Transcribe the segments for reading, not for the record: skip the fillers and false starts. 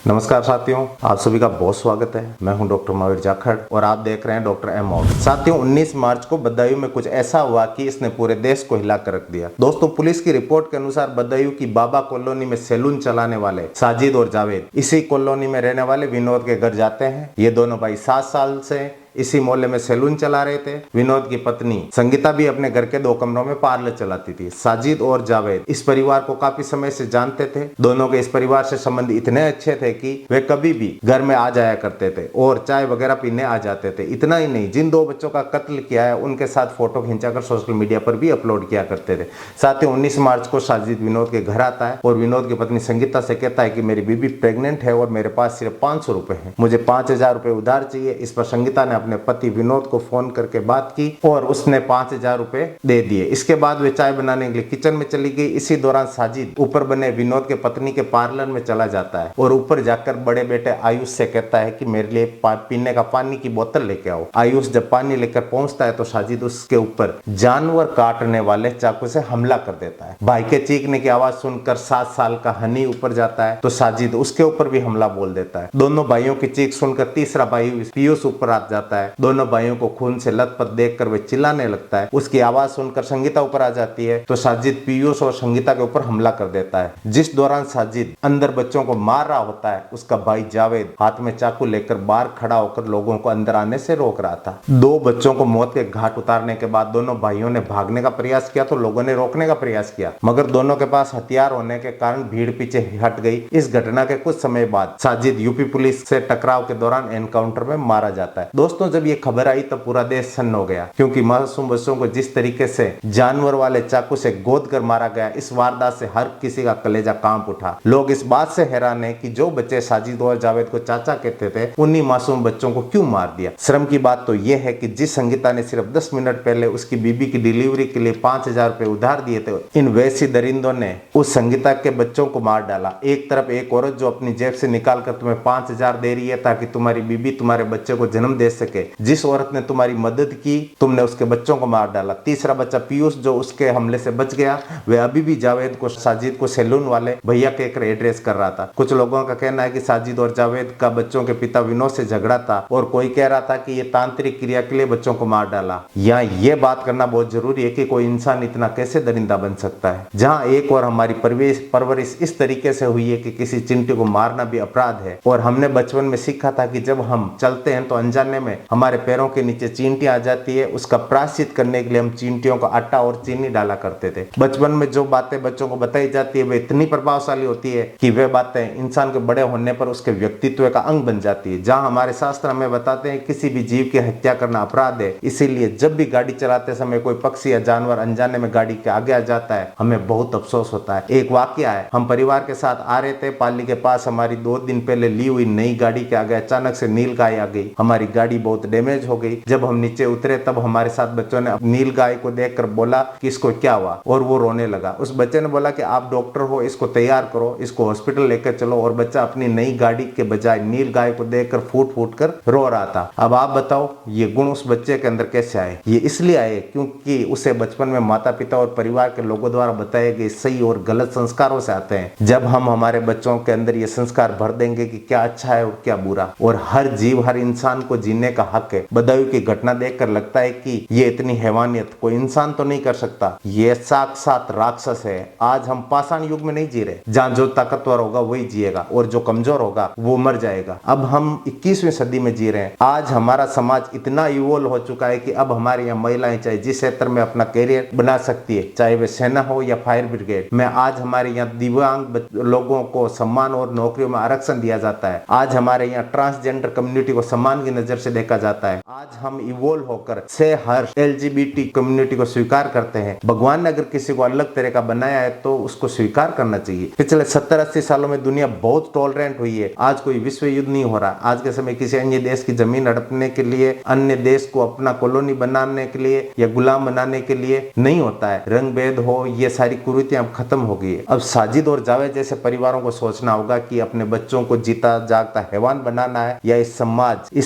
नमस्कार साथियों, आप सभी का बहुत स्वागत है। मैं हूं डॉक्टर महावीर जाखड़ और आप देख रहे हैं डॉक्टर एम आउट। साथियों, 19 मार्च को बदायूं में कुछ ऐसा हुआ कि इसने पूरे देश को हिला कर रख दिया। दोस्तों, पुलिस की रिपोर्ट के अनुसार बदायूं की बाबा कॉलोनी में सैलून चलाने वाले साजिद और जावेद इसी कॉलोनी में रहने वाले विनोद के घर जाते हैं। ये दोनों भाई 7 साल से इसी मोहल्ले में सैलून चला रहे थे। विनोद की पत्नी संगीता भी अपने घर के 2 कमरों में पार्लर चलाती थी। साजिद और जावेद इस परिवार को काफी समय से जानते थे। दोनों के इस परिवार से संबंध इतने अच्छे थे कि वे कभी भी घर में आ जाया करते थे और चाय वगैरह पीने आ जाते थे। इतना ही नहीं, जिन 2 बच्चों का कत्ल किया है उनके साथ फोटो खींचाकर सोशल मीडिया पर भी अपलोड किया करते थे। साथ ही 19 मार्च को साजिद विनोद के घर आता है और विनोद की पत्नी संगीता से कहता है कि मेरी बीबी प्रेग्नेंट है और मेरे पास सिर्फ 500 रुपए है, मुझे 5000 रुपए उधार चाहिए। इस पर संगीता ने अपने पति विनोद को फोन करके बात की और उसने 5000 रुपए दे दिए। इसके बाद वे चाय बनाने के लिए किचन में चली गई। इसी दौरान साजिद ऊपर बने विनोद के पत्नी के पार्लर में चला जाता है और ऊपर जाकर बड़े बेटे आयुष से कहता है कि मेरे लिए पीने का पानी की बोतल लेके आओ। आयुष जब पानी लेकर पहुंचता है तो साजिद उसके ऊपर जानवर काटने वाले चाकू से हमला कर देता है। भाई के चीखने की आवाज सुनकर 7 साल का हनी ऊपर जाता है तो साजिद उसके ऊपर भी हमला बोल देता है। दोनों भाइयों की चीख सुनकर तीसरा भाई पीयूष ऊपर आ जाता है। दोनों भाइयों को खून से लथपथ देखकर वे चिल्लाने लगता है। उसकी आवाज सुनकर संगीता ऊपर आ जाती है तो साजिद पीयूष और संगीता के ऊपर हमला कर देता है। जिस दौरान साजिद अंदर बच्चों को मार रहा होता है, उसका भाई जावेद हाथ में चाकू लेकर बाहर खड़ा होकर लोगों को अंदर आने से रोक रहा था। 2 बच्चों को मौत के घाट उतारने के बाद दोनों भाइयों ने भागने का प्रयास किया तो लोगों ने रोकने का प्रयास किया, मगर दोनों के पास हथियार होने के कारण भीड़ पीछे हट गई। इस घटना के कुछ समय बाद साजिद यूपी पुलिस से टकराव के दौरान एनकाउंटर में मारा जाता है। दोस्तों, जब ये खबर आई तो पूरा देश सन्न हो गया, क्योंकि मासूम बच्चों को जिस तरीके से जानवर वाले चाकू से गोद कर मारा गया, इस वारदात से हर किसी का कलेजा कांप उठा। लोग इस बात से हैरान है कि जो बच्चे साजिद और जावेद को चाचा कहते थे, उन्हीं मासूम बच्चों को क्यों मार दिया। शर्म की बात तो यह है कि जिस संगीता ने सिर्फ 10 मिनट पहले उसकी बीबी की डिलीवरी के लिए 5000 रुपए उधार दिए थे, इन वैसी दरिंदों ने उस संगीता के बच्चों को मार डाला। एक तरफ एक औरत जो अपनी जेब से निकाल कर तुम्हें 5000 दे रही है ताकि तुम्हारी बीबी तुम्हारे बच्चे को जन्म दे सके, जिस औरत ने तुम्हारी मदद की, तुमने उसके बच्चों को मार डाला। तीसरा बच्चा पीयूष जो उसके हमले से बच गया, वह अभी भी जावेद को साजिद को सैलून वाले भैया कहकर एड्रेस कर रहा था। कुछ लोगों का कहना है कि साजिद और जावेद का बच्चों के पिता विनोद से झगड़ा था और कोई कह रहा था कि ये तांत्रिक क्रिया के लिए बच्चों को मार डाला। यहाँ ये बात करना बहुत जरूरी है कि कोई इंसान इतना कैसे दरिंदा बन सकता है। जहाँ एक और हमारी परवरिश इस तरीके से हुई है कि किसी चिंटी को मारना भी अपराध है और हमने बचपन में सीखा था कि जब हम चलते हैं तो अनजाने में हमारे पैरों के नीचे चींटी आ जाती है। उसका प्रायश्चित करने के लिए हम चींटियों को आटा और चीनी डाला करते थे। बचपन में जो बातें बच्चों को बताई जाती है वे इतनी प्रभावशाली होती है कि वे बातें इंसान के बड़े होने पर उसके व्यक्तित्व का अंग बन जाती है। जहां हमारे शास्त्र हमें बताते हैं किसी भी जीव की हत्या करना अपराध है, इसीलिए जब भी गाड़ी चलाते समय कोई पक्षी या जानवर अनजाने में गाड़ी के आगे आ जाता है, हमें बहुत अफसोस होता है। एक वाकया है, हम परिवार के साथ आ रहे थे, पाली के पास हमारी 2 दिन पहले ली हुई नई गाड़ी के आगे अचानक से नील गाय आ गई। हमारी गाड़ी बहुत डैमेज हो गई। जब हम नीचे उतरे तब हमारे साथ बच्चों ने नील गाय को देखकर बोला कि इसको क्या हुआ, और वो रोने लगा। उस बच्चे ने बोला कि आप डॉक्टर हो, इसको तैयार करो, इसको हॉस्पिटल लेकर चलो। और बच्चा अपनी नई गाड़ी के बजाय नील गाय को देखकर फूट फूट कर रो रहा था। अब आप बताओ ये गुण उस बच्चे के अंदर कैसे आए? ये इसलिए आए क्योंकि उसे बचपन में माता पिता और परिवार के लोगों द्वारा बताए गए सही और गलत संस्कारों से आते हैं। जब हम हमारे बच्चों के अंदर ये संस्कार भर देंगे कि क्या अच्छा है और क्या बुरा, और हर जीव हर इंसान को जीने का हक है। बदायूं की घटना देखकर लगता है कि ये इतनी हैवानियत कोई इंसान तो नहीं कर सकता। ये साक्षात राक्षस है। आज हम पाषाण युग में नहीं जी रहे, जहाँ जो ताकतवर होगा वही जिएगा और जो कमजोर होगा वो मर जाएगा। अब हम 21वीं सदी में जी रहे हैं। आज हमारा समाज इतना इवोल्व हो चुका है कि अब हमारे यहाँ महिलाएं चाहे जिस क्षेत्र में अपना करियर बना सकती है, चाहे वे सेना हो या फायर ब्रिगेड में। आज हमारे यहाँ दिव्यांग लोगों को सम्मान और नौकरियों में आरक्षण दिया जाता है। आज हमारे यहाँ ट्रांसजेंडर कम्युनिटी को सम्मान की नजर से देखा जाता है। आज हम इवोल्व होकर से हर LGBT कम्युनिटी को स्वीकार करते हैं। भगवान ने अगर किसी को अलग तरह का बनाया है तो उसको स्वीकार करना चाहिए। पिछले 70-80 सालों में दुनिया बहुत टॉलरेंट हुई है। आज कोई विश्व युद्ध नहीं हो रहा। आज के समय किसी अन्य देश की जमीन हड़पने के लिए, अन्य देश को अपना कॉलोनी बनाने के लिए या गुलाम बनाने के लिए नहीं होता है। रंग भेद हो, ये सारी कुरीतियां अब खत्म हो गई है। अब साजिद और जावेद जैसे परिवारों को सोचना होगा कि अपने बच्चों को जीता जागता हैवान बनाना है या इस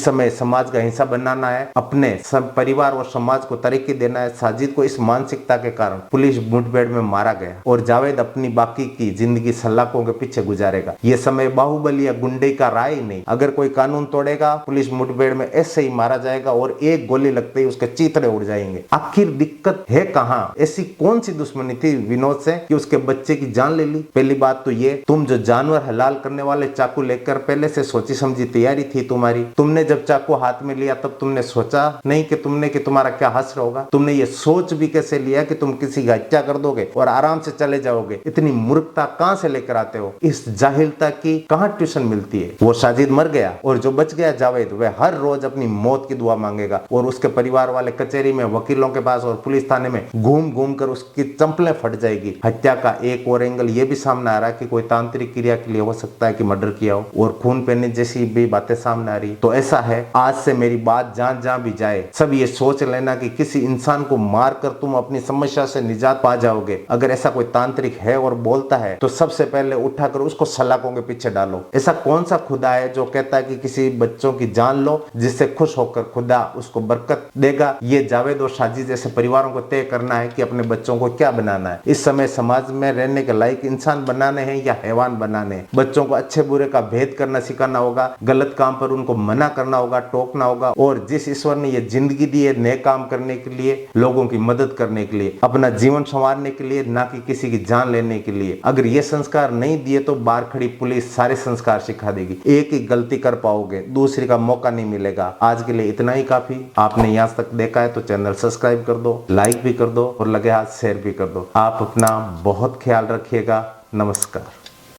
समय समाज समाज का हिस्सा बनाना है, अपने सब परिवार और समाज को तरक्की देना है। साजिद को इस मानसिकता के कारण पुलिस मुठभेड़ में मारा गया और जावेद अपनी बाकी की जिंदगी सलाखों के पीछे गुजारेगा। ये समय बाहुबली या गुंडे का रहा ही नहीं। अगर कोई कानून तोड़ेगा पुलिस मुठभेड़ में ऐसे ही मारा जाएगा और एक गोली लगते ही उसके चीथड़े उड़ जाएंगे। आखिर दिक्कत है कहाँ? ऐसी कौन सी दुश्मनी थी विनोद से कि उसके बच्चे की जान ले ली? पहली बात तो ये, तुम जो जानवर हलाल करने वाले चाकू लेकर पहले से सोची समझी तैयारी थी तुम्हारी। तुमने जब चाकू हाथ में लिया तब तुमने सोचा नहीं कि तुम्हारा क्या हश्र होगा? तुमने ये सोच भी कैसे लिया कि तुम किसी की हत्या कर दोगे और आराम से चले जाओगे? इतनी मूर्खता कहां से लेकर आते हो? इस जाहिलता की कहां ट्यूशन मिलती है? वो साजिद मर गया और जो बच गया जावेद, वह हर रोज अपनी मौत की दुआ मांगेगा और उसके परिवार वाले कचहरी में, वकीलों के पास और पुलिस थाने में घूम घूम कर उसकी चंपलें फट जाएगी। हत्या का एक और एंगल ये भी सामने आ रहा है कि कोई तांत्रिक क्रिया के लिए हो सकता है कि मर्डर किया हो और खून पीने जैसी भी बातें सामने आ रही। तो ऐसा है, आज से मेरी बात जहां भी जाए सब ये सोच लेना कि किसी इंसान को मारकर तुम अपनी समस्या से निजात पा जाओगे। अगर ऐसा कोई तांत्रिक है और बोलता है तो सबसे पहले उठाकर उसको सलाखों के पीछे डालो। ऐसा कौन सा खुदा है जो कहता है कि किसी बच्चों की जान लो जिससे खुश होकर खुदा उसको बरकत देगा? ये जावेद और साजिद जैसे परिवारों को तय करना है कि अपने बच्चों को क्या बनाना है। इस समय समाज में रहने के लायक इंसान बनाने हैं या हैवान बनाने हैं। बच्चों को अच्छे बुरे का भेद करना सिखाना होगा, गलत काम पर उनको मना करना होगा, टोकना होगा। और जिस ईश्वर ने ये जिंदगी दी है नए काम करने के लिए, लोगों की मदद करने के लिए, अपना जीवन संवारने के लिए, ना कि किसी की जान लेने के लिए, अगर ये संस्कार नहीं दिए तो बाहर खड़ी पुलिस सारे संस्कार सिखा देगी। एक ही गलती कर पाओगे, दूसरी का मौका नहीं मिलेगा। आज के लिए इतना ही काफी। आपने यहाँ तक देखा है तो चैनल सब्सक्राइब कर दो, लाइक भी कर दो और लगे हाथ शेयर भी कर दो। आप अपना बहुत ख्याल रखिएगा। नमस्कार।